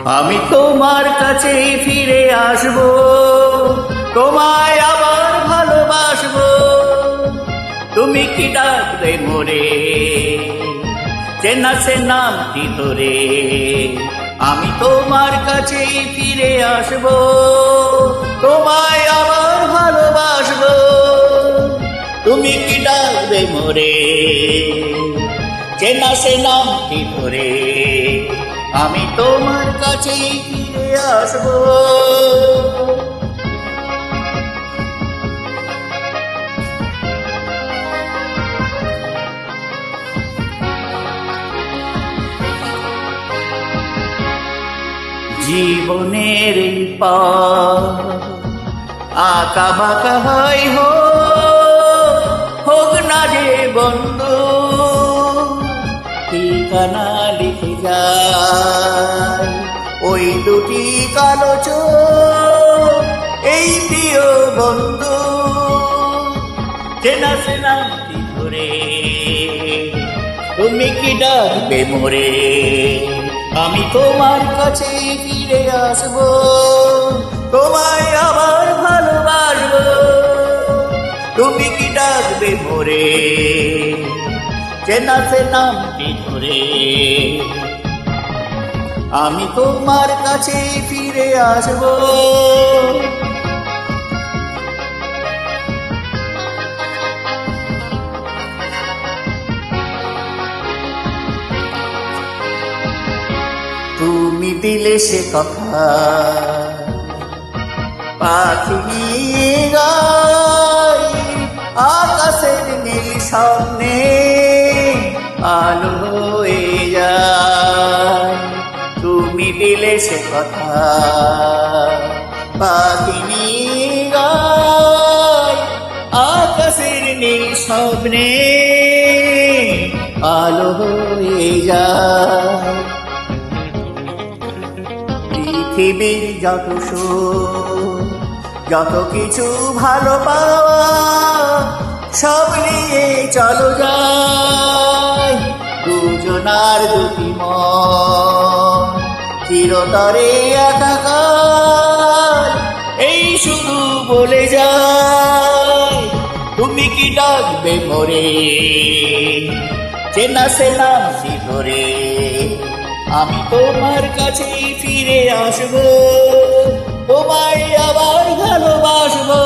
আমি তোমার কাছে ফিরে আসব, তোমায় আবার ভালোবাসবো। তুমি কি ডাকবে মোরে, চেনা সে নামটি ধরে। আমি তোমার কাছে ফিরে আসব, তোমায় আবার ভালোবাসবো। তুমি কি ডাকবে মোরে, চেনা সে নামটি ধরে। আমি তোমার কাছে ফিরে আসবো। জীবনের পথ আঁকা বাঁকা হয় হোক না যে বন্ধু, ঠিকানা লিখে যায় ওই দুটি কালো চোখ। এই প্রিয় বন্ধু, চেনা সে নামটি ধরে। তুমি কি ডাকবে মোরে, আমি তোমার কাছে ফিরে আসবো, তোমায় আবার ভালোবাসবো। তুমি কি ডাকবে মোরে, চেনা সে নামটি ধরে। আমি তোমার কাছে ফিরে আসবো। তুমি দিলে সে কথা, পাখি নিয়ে গাই আকাশের নীল সামনে আলো হয়ে যায়। তুমি দিলে সে কথা, পাখি নিয়ে গাই আকাশের নীল সামনে আলো হয়ে যায়। পৃথিবীর যত সুখ, যত কিছু ভালো পাওয়া, সব নিয়ে চলো যাই দুজনার দুটি মন চিরতরে একাকার। এই শুধু বলে যায়, তুমি কি ডাকবে মোরে, চেনা সে নামটি ধরে। আমি তোমার কাছে ফিরে আসবো, তোমায় আবার ভালোবাসবো।